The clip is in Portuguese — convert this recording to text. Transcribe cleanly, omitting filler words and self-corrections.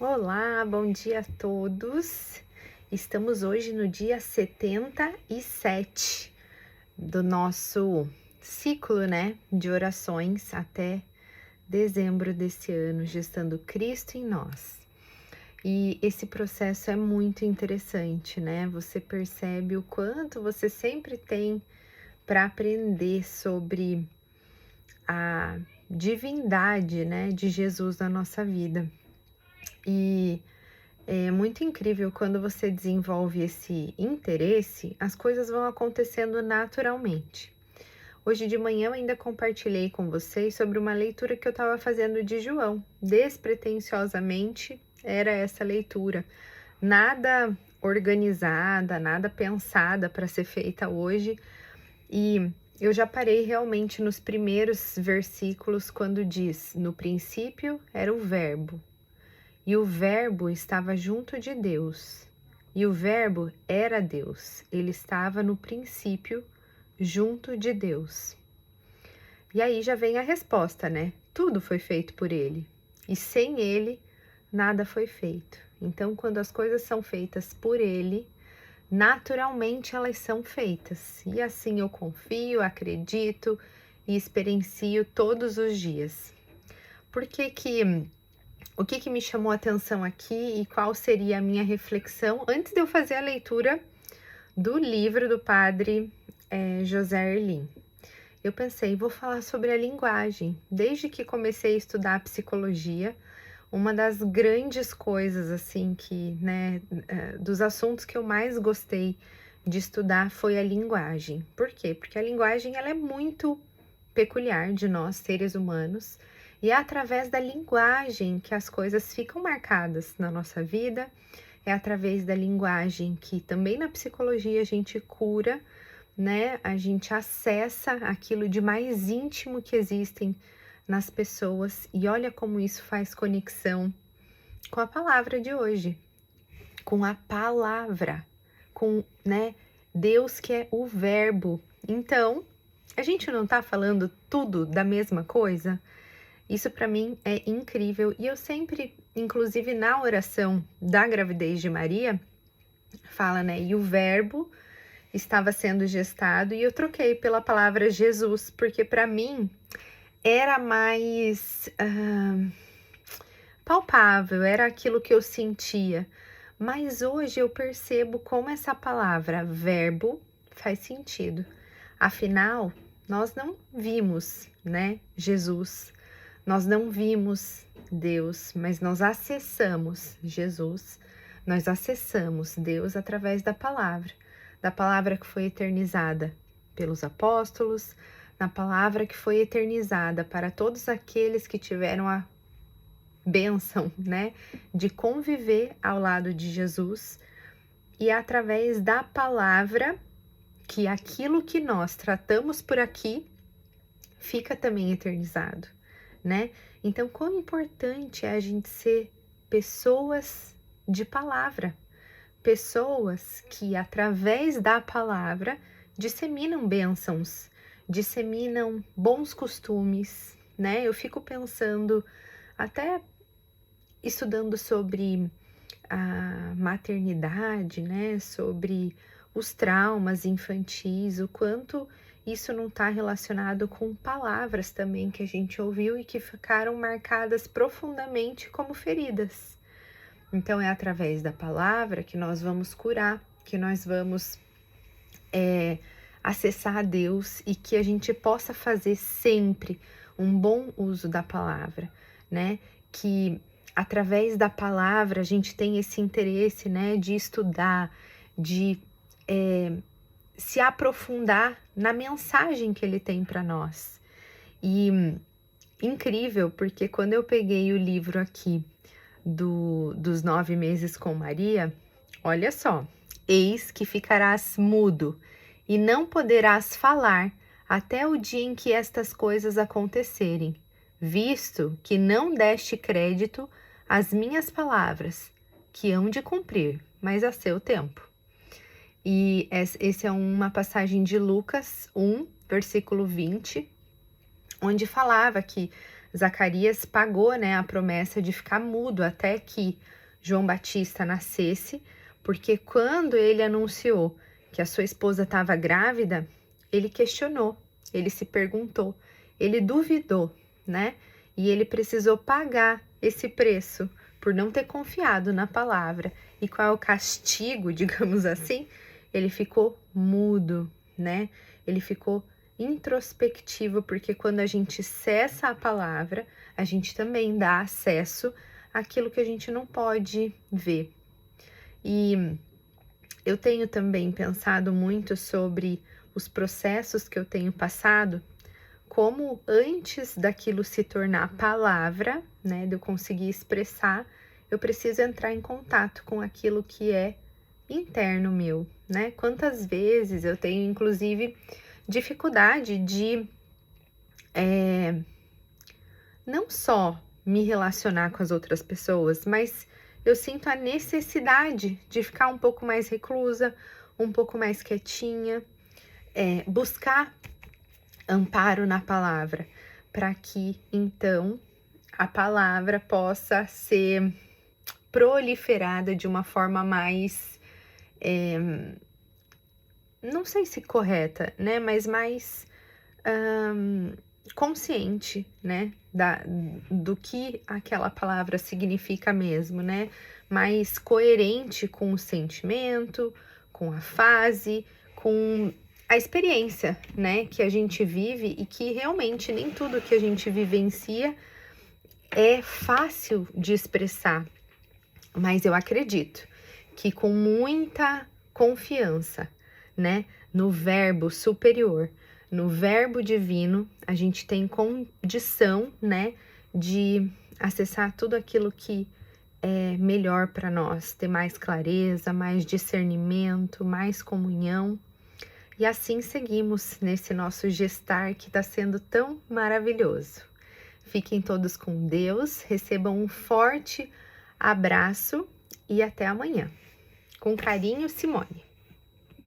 Olá, bom dia a todos. Estamos hoje no dia 77 do nosso ciclo, de orações até dezembro desse ano, gestando Cristo em nós. E esse processo é muito interessante, né? Você percebe o quanto você sempre tem para aprender sobre a divindade, de Jesus na nossa vida. E é muito incrível quando você desenvolve esse interesse, as coisas vão acontecendo naturalmente. Hoje de manhã eu ainda compartilhei com vocês sobre uma leitura que eu estava fazendo de João. Despretensiosamente era essa leitura. Nada organizada, nada pensada para ser feita hoje. E eu já parei realmente nos primeiros versículos quando diz: no princípio era o Verbo. E o Verbo estava junto de Deus, e o Verbo era Deus, ele estava no princípio junto de Deus. E aí já vem a resposta, Tudo foi feito por ele, e sem ele nada foi feito. Então, quando as coisas são feitas por ele, naturalmente elas são feitas. E assim eu confio, acredito e experiencio todos os dias. O que me chamou a atenção aqui e qual seria a minha reflexão antes de eu fazer a leitura do livro do padre José Erlim? Eu pensei, vou falar sobre a linguagem. Desde que comecei a estudar psicologia, uma das grandes coisas, assim, dos assuntos que eu mais gostei de estudar foi a linguagem. Por quê? Porque a linguagem ela é muito peculiar de nós, seres humanos, e é através da linguagem que as coisas ficam marcadas na nossa vida, é através da linguagem que também na psicologia a gente cura, a gente acessa aquilo de mais íntimo que existem nas pessoas, e olha como isso faz conexão com a palavra de hoje, com a palavra, com, Deus que é o verbo. Então, a gente não tá falando tudo da mesma coisa? Isso para mim é incrível e eu sempre, inclusive na oração da gravidez de Maria, fala, e o verbo estava sendo gestado e eu troquei pela palavra Jesus, porque para mim era mais palpável, era aquilo que eu sentia. Mas hoje eu percebo como essa palavra verbo faz sentido. Afinal, nós não vimos, Jesus. Nós não vimos Deus, mas nós acessamos Jesus, nós acessamos Deus através da palavra que foi eternizada pelos apóstolos, na palavra que foi eternizada para todos aqueles que tiveram a bênção, de conviver ao lado de Jesus, e através da palavra que aquilo que nós tratamos por aqui fica também eternizado. Então, quão importante é a gente ser pessoas de palavra, pessoas que através da palavra disseminam bênçãos, disseminam bons costumes, Eu fico pensando, até estudando sobre a maternidade, sobre os traumas infantis, o quanto isso não está relacionado com palavras também que a gente ouviu e que ficaram marcadas profundamente como feridas. Então é através da palavra que nós vamos curar, que nós vamos acessar a Deus e que a gente possa fazer sempre um bom uso da palavra, Que através da palavra a gente tem esse interesse, de estudar, de se aprofundar na mensagem que ele tem para nós. E incrível, porque quando eu peguei o livro aqui dos 9 meses com Maria, olha só: eis que ficarás mudo e não poderás falar até o dia em que estas coisas acontecerem, visto que não deste crédito às minhas palavras, que hão de cumprir, mas a seu tempo. E esse é uma passagem de Lucas 1, versículo 20, onde falava que Zacarias pagou, né, a promessa de ficar mudo até que João Batista nascesse, porque quando ele anunciou que a sua esposa estava grávida, ele questionou, ele se perguntou, ele duvidou, né? E ele precisou pagar esse preço por não ter confiado na palavra. E qual é o castigo, digamos assim? Ele ficou mudo, né? Ele ficou introspectivo, porque quando a gente cessa a palavra, a gente também dá acesso àquilo que a gente não pode ver. E eu tenho também pensado muito sobre os processos que eu tenho passado, como antes daquilo se tornar palavra, né, de eu conseguir expressar, eu preciso entrar em contato com aquilo que é interno meu, né? Quantas vezes eu tenho, inclusive, dificuldade de não só me relacionar com as outras pessoas, mas eu sinto a necessidade de ficar um pouco mais reclusa, um pouco mais quietinha, buscar amparo na palavra, para que então a palavra possa ser proliferada de uma forma mais, não sei se correta, né, mas mais consciente, né, do que aquela palavra significa mesmo, né, mais coerente com o sentimento, com a fase, com a experiência, né, que a gente vive e que realmente nem tudo que a gente vivencia é fácil de expressar, mas eu acredito que com muita confiança, né, no verbo superior, no verbo divino, a gente tem condição, né, de acessar tudo aquilo que é melhor para nós, ter mais clareza, mais discernimento, mais comunhão. E assim seguimos nesse nosso gestar que está sendo tão maravilhoso. Fiquem todos com Deus, recebam um forte abraço e até amanhã. Com carinho, Simone.